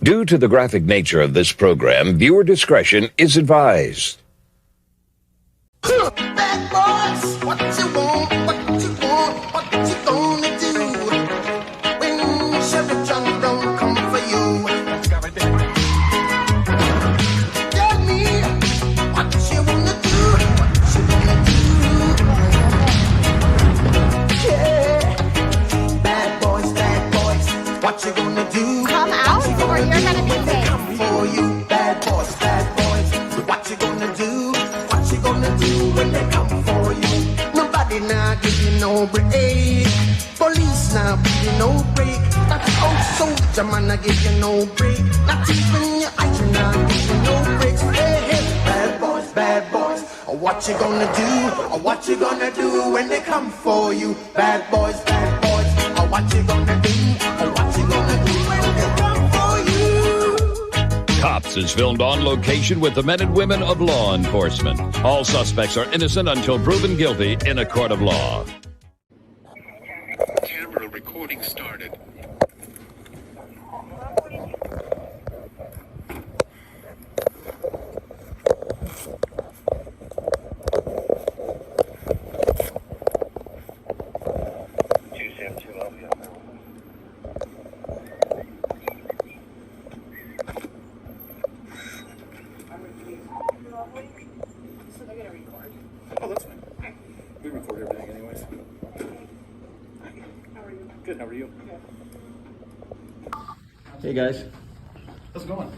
Due to the graphic nature of this program, viewer discretion is advised. Bad boys, what you want, what you want, what you gonna do when Chevy John Brown come for you? Tell me what you wanna do, what you wanna do. Yeah, bad boys, what you gonna do? Come out or you're gonna be When they safe. come for you, bad boys, what you gonna do? What you gonna do when they come for you? Nobody now give you no break. Police now give you no break. That old soldier man now give you no break. Not even your eyes now give you no breaks. Hey, hey, bad boys, what you gonna do? What you gonna do when they come for you? Bad boys, what you gonna do? What you gonna do when they come for you? Cops is filmed on location with the men and women of law enforcement. All suspects are innocent until proven guilty in a court of law. Camera recording started. Oh, that's fine. We record everything anyways. How are you? Good, how are you? Hey guys. How's it going?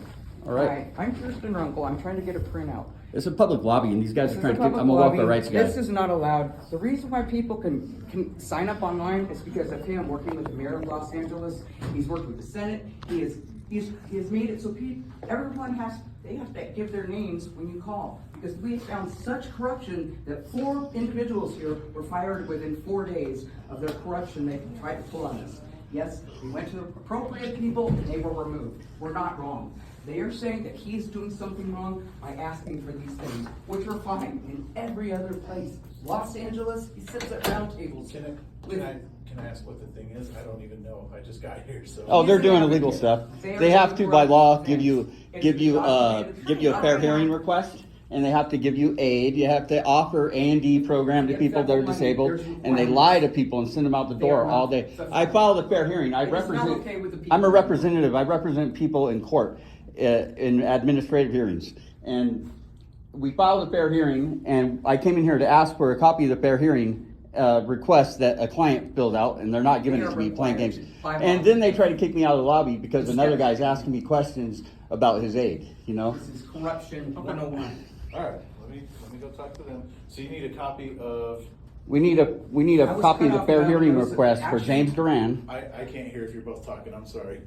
All right. Hi, I'm Kirsten Runkle. I'm trying to get a printout. It's a public lobby, and these guys This are is trying a to keep. public I'm a welfare lobby. rights guy. This is not allowed. The reason why people can sign up online is because of him working with the mayor of Los Angeles. He's worked with the Senate. He has made it so everyone have to give their names when you call, because we have found such corruption that 4 individuals here were fired within 4 days of their corruption they tried to pull on us. Yes, we went to the appropriate people and they were removed. We're not wrong. They are saying that he's doing something wrong by asking for these things, which are fine in every other place. Los Angeles, he sits at round tables. Can I ask what the thing is? I don't even know. I just got here, so. Oh, they're doing illegal stuff. They have to, by law, give you a fair hearing request, and they have to give you aid. You have to offer A&D program to people that are disabled, and they lie to people and send them out the door all day. I filed a fair hearing. I'm a representative. I represent people in court, in administrative hearings, and we filed a fair hearing, and I came in here to ask for a copy of the fair hearing request that a client filled out, and they're not giving it to me, playing games. And then they try to kick me out of the lobby because another guy's asking me questions about his aid, you know? This is corruption 101. All right, let me go talk to them. So you need a copy of. We need a copy of the fair hearing request for James Duran. I can't hear if you're both talking. I'm sorry.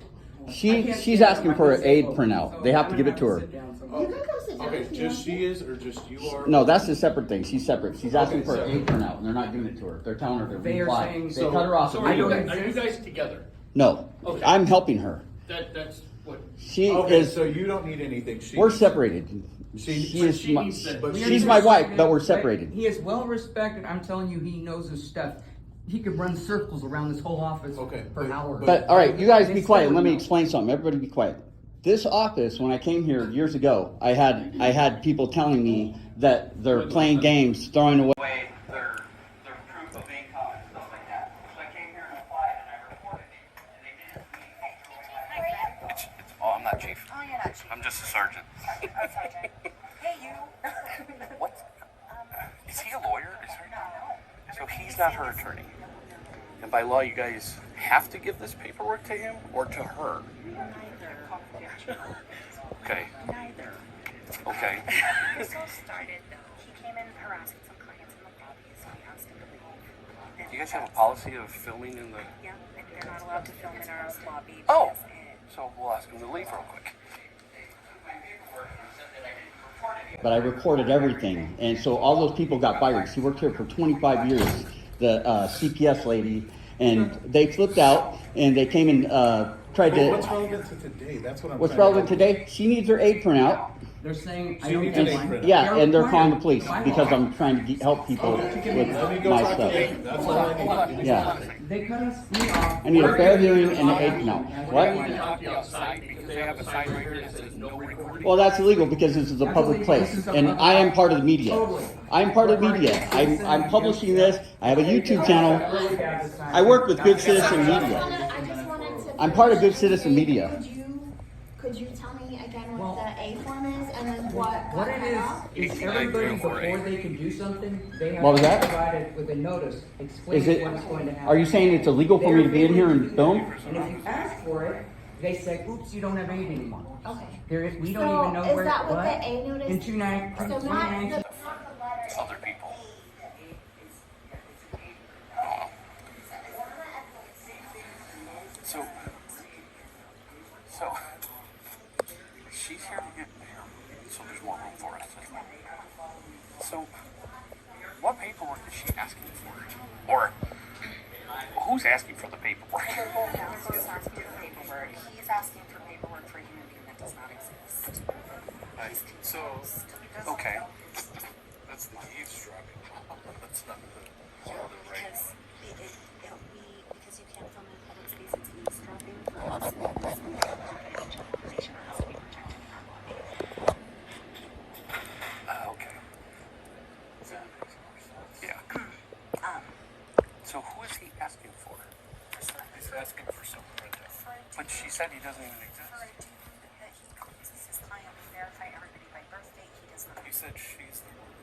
She's asking for an aid printout. They have to give it to her. You can go sit down. Okay, if you just want. she is, or just you are? No, that's a separate thing. She's separate. She's asking Okay, for so- an aid printout, and they're not giving it to her. They're telling her to They are reply. saying- They So- cut her off. So at are you, the guys, are you guys together? No, Okay. I'm helping her. That's what. She Okay, is. so you don't need anything. We're separated. She is she my, needs that. But she's my wife, but we're separated. He is well respected. I'm telling you, he knows his stuff. He could run circles around this whole office Okay, for hours. But all right, you guys They be quiet. still Let me know. explain something. Everybody be quiet. This office, when I came here years ago, I had people telling me that they're playing games, throwing away their proof of income and stuff like that. So I came here and applied and I reported it. And they didn't Oh, I'm not chief. Oh, you're not chief. I'm just a sergeant. Oh, Sergeant. Hey, you. What? Is he a lawyer? Is he? So he's not her attorney. And by law, you guys have to give this paperwork to him or to her? Neither. Okay. Neither. Okay. This all started, though. He came in harassing some clients in the lobby, so we asked him to leave. Then You guys have a policy of filming in the... Yeah, and they're not allowed to film in our lobby. Oh! because it- So we'll ask him to leave real quick. but I recorded everything. And so all those people got fired. She worked here for 25 years, the CPS lady, and they flipped out and they came and tried But to. what's relevant to today? That's what I'm What's trying to relevant today? She needs her aid printout. They're saying, I So you don't need get to mine. print it. Yeah, and they're calling the required police by because law. I'm trying to help people Okay. with Let me go my talk to stuff. them. That's all I need. Yeah. They cut me off. I need a fair hearing and an aid count. What? Talk to you outside because they have a sign right here that says no recording. Well, that's illegal because this is a public place, and I am part of the media. I am part of the media. I'm publishing this. I have a YouTube channel. I work with Good Citizen Media. I just wanted to. I'm part of Good Citizen Media. Could you tell me again what the A form is and then what? What it is everybody before they can do something, they have What was to that? provide it with a notice Is explaining it? what's going to happen. Are you saying it's illegal for me to be in here and film? And if you ask for it, they say, oops, you don't have aid anymore. Okay. We don't So even know is where, that what what? the A notice? In 2019. So not the. Other people. So, she's here to get there, so there's more room for us. So, what paperwork is she asking for? Or, who's asking for the paperwork? He's asking for paperwork. He's asking for paperwork for a human being that does not exist. He's confused. He doesn't Okay. know. That's the eavesdropping. That's not the Because because you can't film in public space, it's eavesdropping for us. Confidential has to be protected normally. Okay. Yeah. So who is he asking for? He's asking for something. But she said he doesn't even exist. For a dude that he claims is his client, we verify everybody by birth date. He does not. He said she's the one.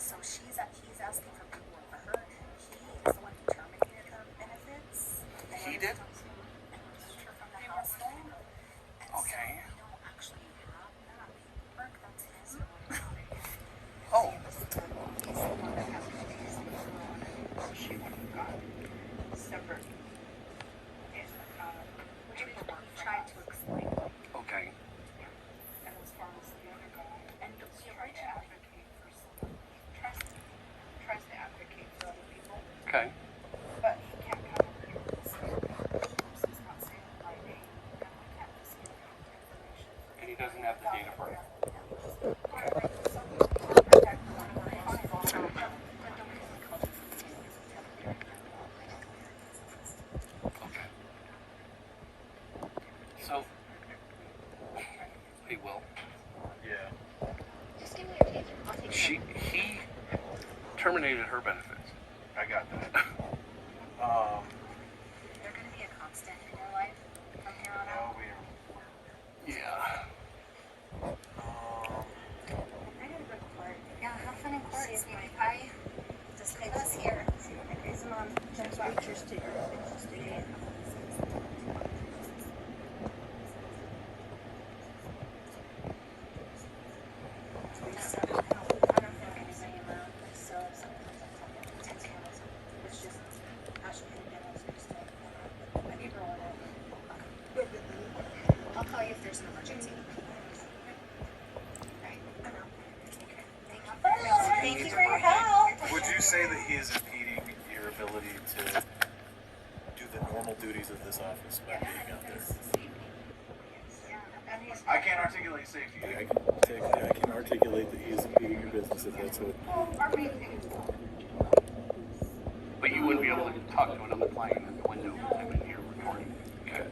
So he's asking for paperwork for her. He is the one who terminated her benefits. He did? And removed her from the household. And Okay. so we don't actually have that paperwork. That's his. Oh. He's the one that has to pay his she would have got separate. Which we tried to explain. Okay. And as far as the other guy, and we tried to advocate for someone. Tries to advocate for other people, Okay. but he can't come up here and say, he's not saying the right name, and we can't just give him information. And he doesn't have the date of birth. Okay. So, he will. Yeah. Just give me your taser. I'll take He terminated her benefits. I got that. They're going to be a constant in your life from here on out. Yeah. I gotta go to court. Yeah, have fun in court. I just leave us here. His mom sends pictures to her. I'll call you if there's an emergency. Right. Thank you for your help. Would you say that he is impeding your ability to do the normal duties of this office by being out there? I can't articulate safety. I can articulate that he is impeding your business if that's what. But you wouldn't be able to talk to another client in the window with him in here recording. Okay.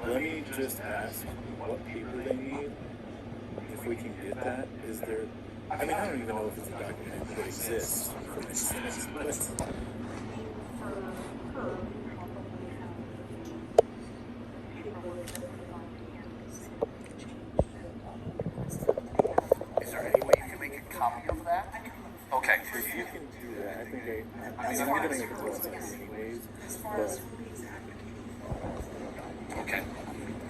Let me just ask what paper they need. If we can get that, is there? I mean, I don't even know if it's a document that exists from instance, but. Is there any way you can make a copy of that? Okay. If you can do that, I think I'm gonna make a post on it anyways, but. Okay.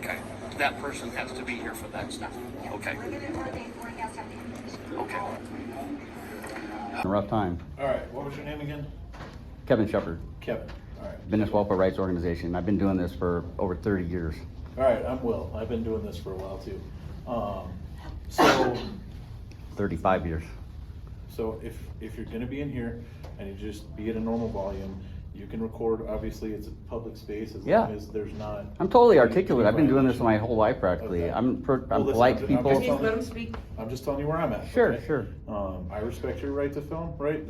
Okay. That person has to be here for that stuff. Okay. Okay. A rough time. All right, what was your name again? Kevin Shepard, Kevin. All right. Business Welfare Rights Organization. I've been doing this for over 30 years. All right, I'm Will. I've been doing this for a while too. So 35 years. if you're gonna be in here and you just be at a normal volume, You can record, obviously, it's a public space as Yeah. long as there's not. I'm totally articulate. I've been doing this my whole life practically. Okay. I'm Well, listen, polite to I'm people. just telling Let you- him speak. I'm just telling you where I'm at. Sure, okay? sure. I respect your right to film, right?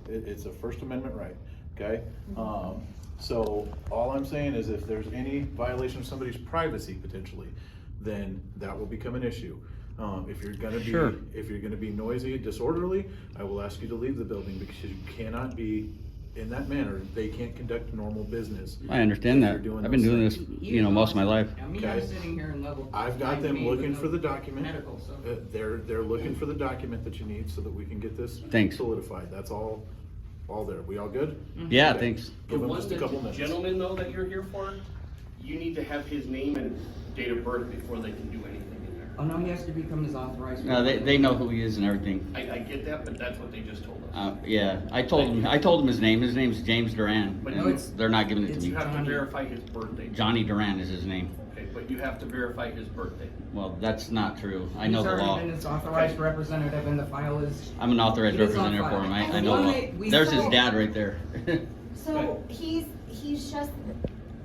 It's a First Amendment right, okay? So all I'm saying is if there's any violation of somebody's privacy potentially, then that will become an issue. If you're gonna be, Sure. if you're gonna be noisy, disorderly, I will ask you to leave the building because you cannot be in that manner. They can't conduct normal business. I understand if that. you're doing I've been those doing this, things. most of my life. I mean, Okay. I'm sitting here in level. I've got them 9B looking with for the no document. Medical, so. They're looking for the document that you need so that we can get this Thanks. solidified. That's all there. We all good? Yeah, Okay. thanks. Give The them one just a couple minutes. gentleman though that you're here for, you need to have his name and date of birth before they can do anything in there. Oh, no, he has to become his authorized. No, they know who he is and everything. I get that, but that's what they just told us. Yeah, I told him his name. His name's James Duran. But No, it's- They're not giving it to it's me. You have to Johnny. verify his birthday. Johnny Duran is his name. Okay, but you have to verify his birthday. Well, that's not true. I know He's the already law. been his authorized representative and the file is. I'm an authorized It is on representative for him. file. I know the law. We- There's his so- dad right there. So he's just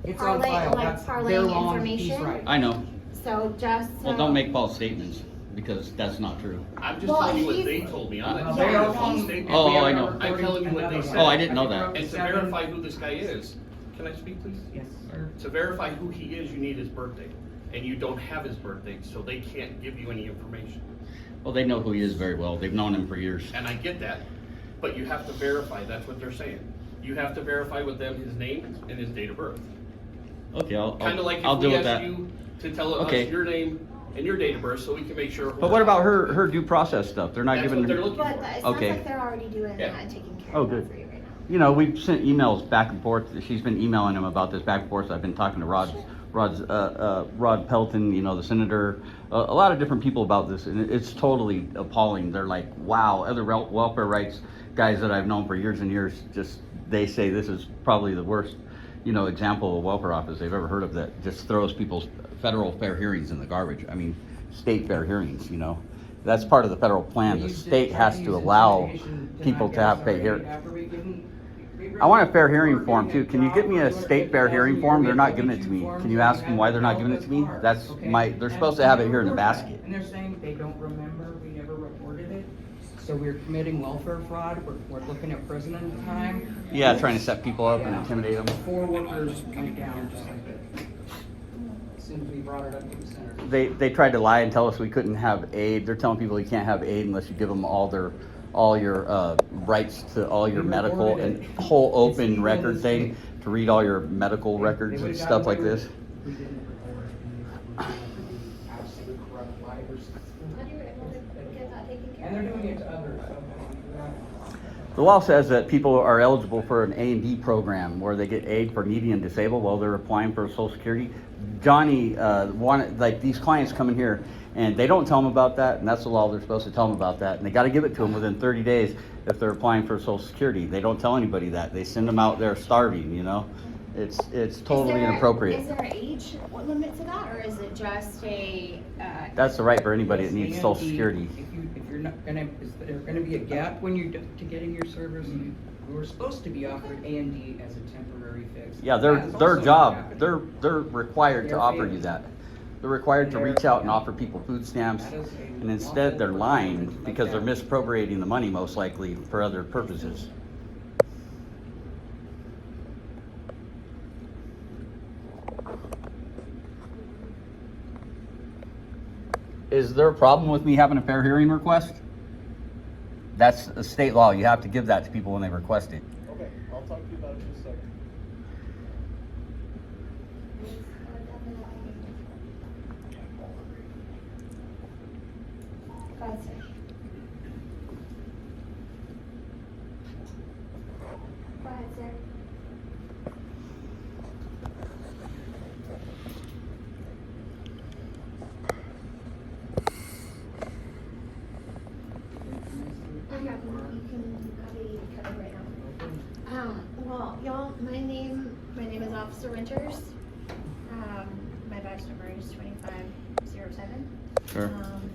It's on parlay, file. like That's, they're parlaying wrong. He's information. right. I know. So just Well, don't make false statements because that's not true. I'm just Well, telling you what he's- they told me. I'm Well, not they're telling you all a false wrong. statement. Oh, We have I a know. recording I'm telling you what they another said. Oh, I didn't know that. And to Seven. verify who this guy is, can I speak please? Yes, sir. To verify who he is, you need his birthday. And you don't have his birthday, so they can't give you any information. Well, they know who he is very well. They've known him for years. And I get that, but you have to verify, that's what they're saying. You have to verify with them his name and his date of birth. Okay, Kinda like I'll if deal we with that. ask you to tell us Okay. your name and your date of birth, so we can make sure. But what about her due process stuff? They're not That's giving. what they're looking But for. it sounds Okay. like they're already doing Yeah. that and taking care Oh, of good. that for you right now. We've sent emails back and forth. She's been emailing him about this back and forth. I've been talking to Rod Pelton, the senator, a lot of different people about this, and it's totally appalling. They're like, wow, other welfare rights guys that I've known for years and years, they say this is probably the worst, example of a welfare office they've ever heard of that just throws people's federal fair hearings in the garbage. I mean, state fair hearings, That's part of the federal plan. The state has to allow people to have fair hearings. I want a fair hearing form too. Can you get me a state fair hearing form? They're not giving it to me. Can you ask them why they're not giving it to me? They're supposed to have it here in the basket. And they're saying they don't remember, we never reported it. So we're committing welfare fraud, we're looking at prison time. Yeah, trying to set people up and intimidate them. 4 workers went down just like that. As soon as we brought it up to the center. They tried to lie and tell us we couldn't have aid. They're telling people you can't have aid unless you give them all your rights to all your medical and whole open record thing to read all your medical records and stuff like this. We didn't report it. Absolute corrupt liars. And they're doing it to others. The law says that people are eligible for an A&D program where they get aid for needy and disabled while they're applying for Social Security. Johnny these clients come in here and they don't tell them about that, and that's the law. They're supposed to tell them about that, and they got to give it to them within 30 days if they're applying for Social Security. They don't tell anybody that. They send them out there starving. It's totally inappropriate. Is there an age limit to that, or is it just a? That's the right for anybody that needs It's Social A&D. Security. If you're not gonna, is there gonna be a gap when you're to getting your service? We were supposed to be offered A&D as a temporary fix. Yeah, That's their also job. happening. They're required to They're offer failing. you that. They're required to reach out and offer people food stamps, That is a and instead they're lawful lying requirement because like they're that. misappropriating the money most likely for other purposes. Is there a problem with me having a fair hearing request? That's a state law. You have to give that to people when they request it. Okay, I'll talk to you about it in just a second. Go ahead, sir. Go ahead, sir. I got one. You can copy cut it right now. Well, y'all, my name is Officer Winters. My badge number is 2507. Sure.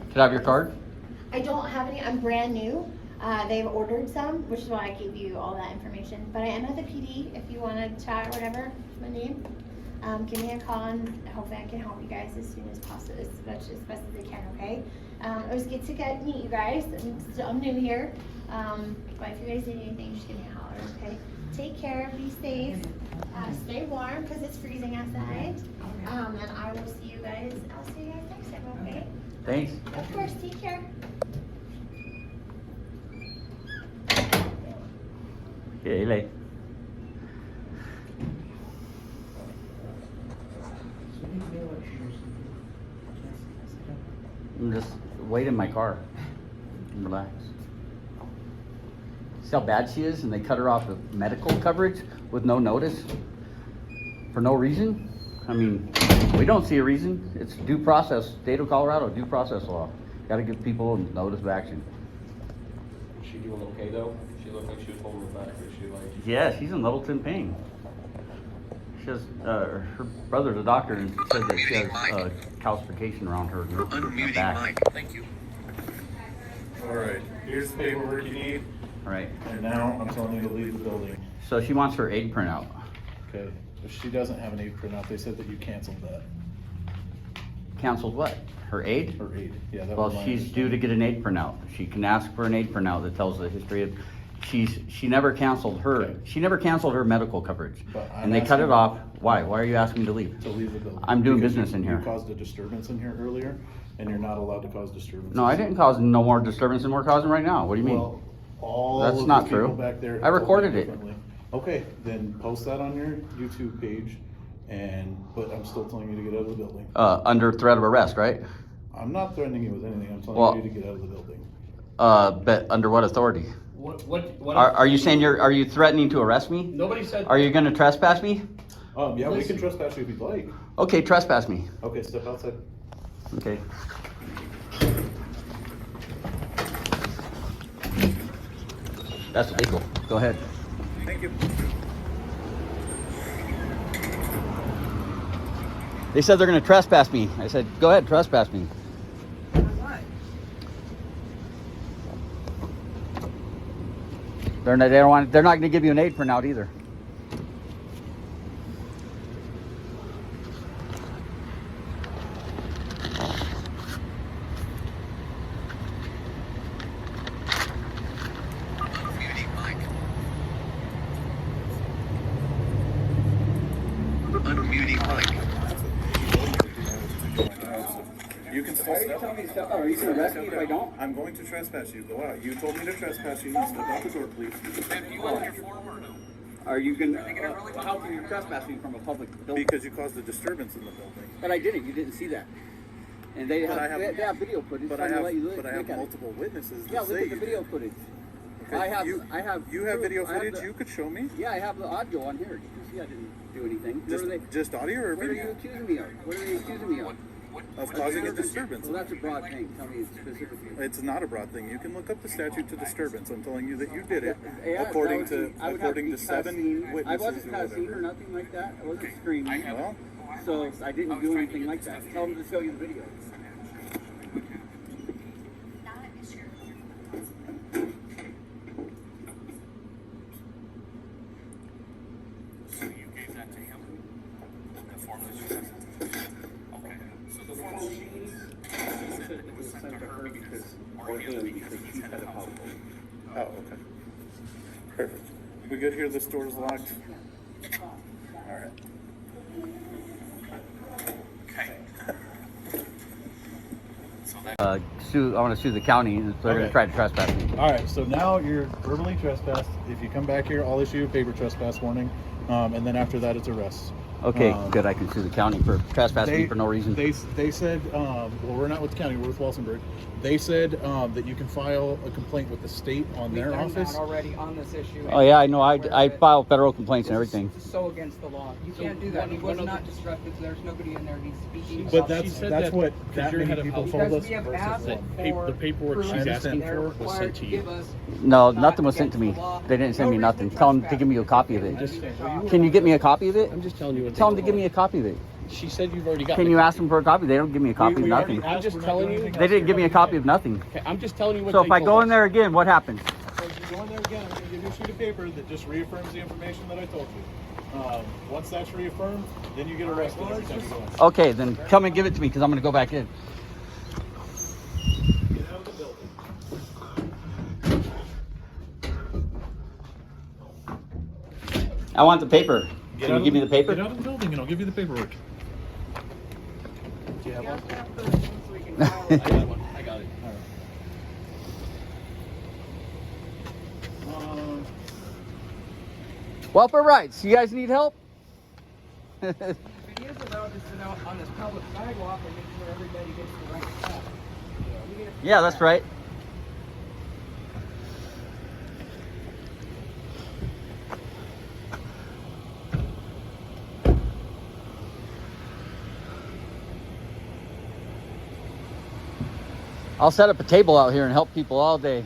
Could I have your card? I don't have any. I'm brand new. They've ordered some, which is why I gave you all that information. But I am at the PD if you want to chat or whatever. My name. Give me a call and hopefully I can help you guys as soon as possible, as best as I can. Okay. It was good to meet you guys. I'm new here. But if you guys need anything, just give me a holler. Okay. Take care. Be safe. Stay warm because it's freezing outside. And I will see you guys. I'll see you guys next time. Okay. Thanks. Of course. Take care. Okay, late. I'm just wait in my car and relax. See how bad she is, and they cut her off of medical coverage with no notice for no reason. I mean, we don't see a reason. It's due process, state of Colorado, due process law. Got to give people notice of action. Is she doing okay though? She looked like she was holding her back. Is she like? Yeah, she's in Littleton pain. She has, her brother's a doctor and said that she has calcification around her back. Thank you. All right, here's the paperwork you need. All right. And now I'm telling you to leave the building. So she wants her aid printout. Okay, if she doesn't have an aid printout, they said that you canceled that. Canceled what? Her aid? Her aid, yeah. That Well, was my she's due to get an aid printout. She can ask for an aid printout that tells the history of, she never canceled her, Okay. she never canceled her medical coverage. But I'm And they cut it asking- off. Why? Why are you asking me to leave? to leave the building. I'm doing Because business in here. You caused a disturbance in here earlier, and you're not allowed to cause disturbance. No, I didn't cause no more disturbance than we're causing right now. What do you mean? Well, all That's of not the people true. back there I recorded told me it. differently. Okay, then post that on your YouTube page, but I'm still telling you to get out of the building. Under threat of arrest, right? I'm not threatening you with anything, I'm telling Well- you to get out of the building. But under what authority? What? Are you saying are you threatening to arrest me? Nobody said. Are you gonna trespass me? Yeah, we can trespass you if you'd like. Okay, trespass me. Okay, step outside. Okay. That's illegal. Go ahead. Thank you. They said they're gonna trespass me. I said, go ahead, trespass me. They're not gonna give you an aid printout either. You can still step out. Are you gonna arrest me if I don't? I'm going to trespass you. Go out. You told me to trespass you. You step out the door, please. Are you gonna, how can you trespass me from a public building? Because you caused a disturbance in the building. But I didn't, you didn't see that. And they But I have, have- they have video footage. But trying I to let you have, look but I have at it. multiple witnesses Yeah, that look say at the you video did. footage. Okay, I have, you have proof. video I have footage the- you could show me? Yeah, I have the audio on here. You can see I didn't do anything. Just audio or What are you video? accusing me of? What are they accusing me of? Of causing a disturbance. Well, that's a broad thing. Tell me specifically. It's not a broad thing. You can look up the statute to disturbance. I'm telling you that you did it Yeah, according that would be- I would have according be to 7 cussing. I witnesses wasn't or cussing or whatever. nothing like that. I wasn't screaming. Well, So I didn't do anything like that. Tell them to show you the video. So you gave that to him? The form that you sent? Okay. So the form she said it was sent to her because, or him because he's head of household. oh, okay. Perfect. We good here? This door's locked. All right. Okay. So that. I want to sue the county. So they're Okay. gonna try to trespass me. All right, so now you're verbally trespassed. If you come back here, I'll issue you a paper trespass warning, and then after that, it's arrest. Okay, good. I can sue the county for trespassing me for no reason. They said, well, we're not with the county, we're with Walsenburg. They said that you can file a complaint with the state on their office. already on this issue. Oh yeah, I know. I file federal complaints and everything. So against the law. You can't do that. He was not disruptive. There's nobody in there. He's speaking. But that's what because that you're many head of people household. told us. Because we have versus asked one. for The paperwork she's proof. asking They're for was required sent to to you. give us No, not nothing was sent to me. against the law. They didn't send me No reason nothing. to Tell them to trespass. give me a copy of it. Just, Can you get me a copy of it? I'm just telling you what. Tell them to give me a copy of it. She said you've already got. Can you ask them for a copy? They don't give me a copy of nothing. I'm just telling you. They didn't give me a copy of nothing. Okay, I'm just telling you what. So they if I told go us. in there again, what happens? So if you go in there again, I'm going to give you a sheet of paper that just reaffirms the information that I told you. Once that's reaffirmed, then you get arrested every time you go in. Okay, then come and give it to me because I'm going to go back in. Get out of the building. I want the paper. Can you give me the paper? Get out of the building and I'll give you the paperwork. Do you have one? I got one. I got it. Welfare rights. You guys need help? If it is allowed to sit out on this public sidewalk and make sure everybody gets the right stuff. Yeah, that's right. I'll set up a table out here and help people all day.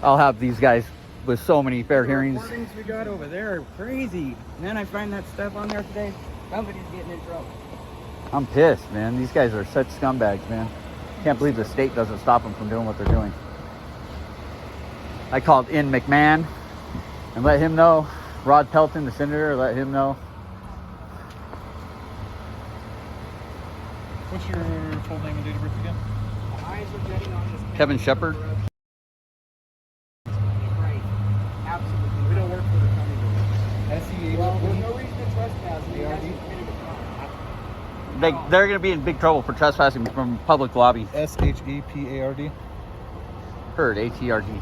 I'll have these guys with so many fair hearings. The recordings we got over there are crazy. And then I find that stuff on there today. Somebody's getting in trouble. I'm pissed, man. These guys are such scumbags, man. Can't believe the state doesn't stop them from doing what they're doing. I called in McMahon and let him know. Rod Pelton, the senator, let him know. What's your full name and date of birth again? Eyes are getting on this. Kevin Shepard. Right. Absolutely. We don't work for the county. SEA. Well, there's no reason to trespass. He hasn't committed a crime. They're going to be in big trouble for trespassing from public lobby. SHEPARD. Heard, H-E-R-D.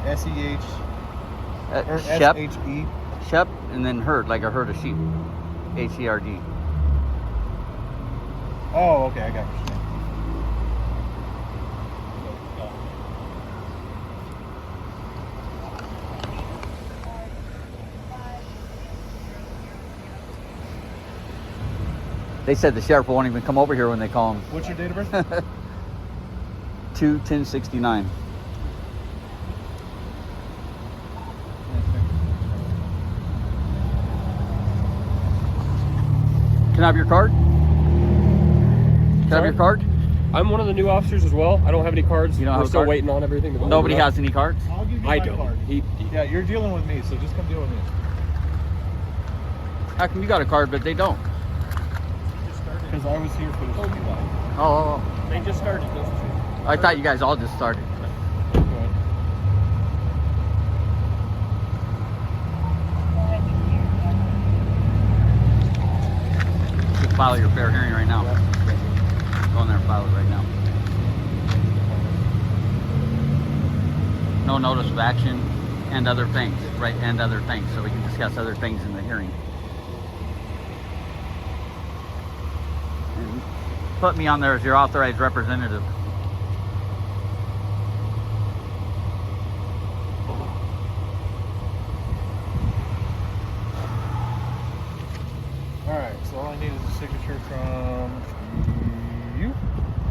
SEH. Or Shep, SHE. Shep, and then herd, like a herd of sheep. H-E-R-D. Oh, okay, I got what you're saying. They said the sheriff won't even come over here when they call him. What's your date of birth? 2/10/69. Can I have your card? Can I have your card? I'm one of the new officers as well. I don't have any cards. You don't have We're a still card? waiting on everything to go. Nobody has any cards? I'll give you I my don't. card. Yeah, you're dealing with me, so just come deal with me. How come you got a card but they don't? Because I was here for the street light. Oh, They just started those two. I thought you guys all just started. Go ahead. Just file your fair hearing right now. Go in there and file it right now. No notice of action and other things, right? And other things, so we can discuss other things in the hearing. And put me on there as your authorized representative. Alright, so all I need is a signature from you.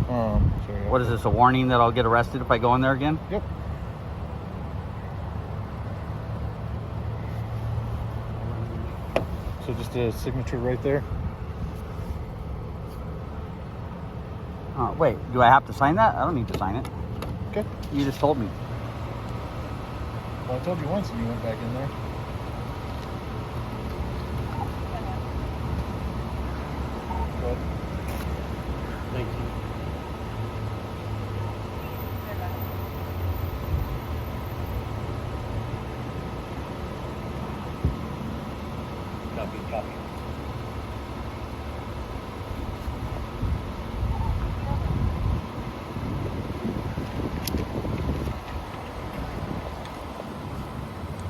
Sorry. What is this, a warning that I'll get arrested if I go in there again? Yep. So just a signature right there. Wait, do I have to sign that? I don't need to sign it. Okay. You just told me. Well, I told you once and you went back in there. Go ahead. Thank you. Copy.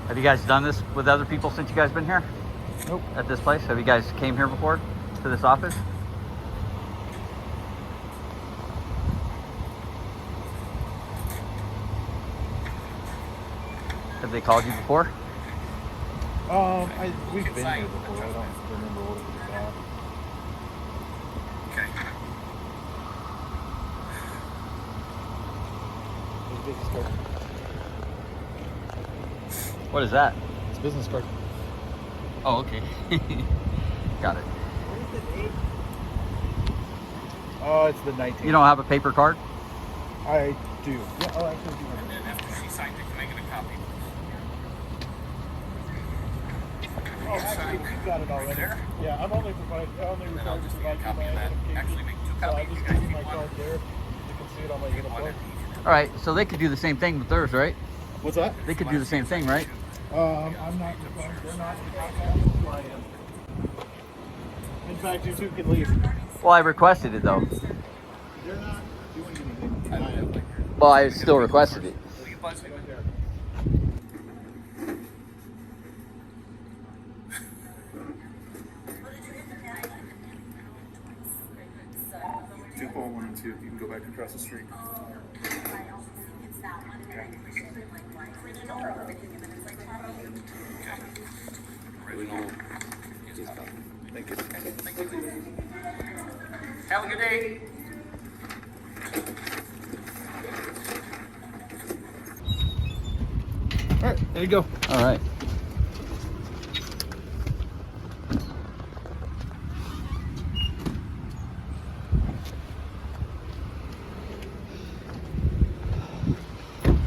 Have you guys done this with other people since you guys been here? Nope. At this place? Have you guys came here before to this office? Have they called you before? We've been here before. I don't remember what it was about. Okay. business card. What is that? It's a business card. Oh, okay. Got it. Oh, it's the 19th. You don't have a paper card? I do. Yeah, oh, actually, I do. And then after she signed it, can I get a copy? Oh, actually, you got it already. There? Yeah, I'm only required to Then I'll provide just you need a my copy of that. identification. Actually, make two So I copies. just You give guys you need my one. card there. You can see it on my uniform. All right, so they could do the same thing with theirs, right? What's that? They could do the same thing, right? I'm not required. They're not required. In fact, you two can leave. Well, I requested it though. They're not doing anything. Well, I still requested it. Right there. Two Paul 1 and 2. You can go back across the street. Thank you. Have a good day. All right, there you go. All right.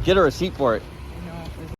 Get a receipt for it.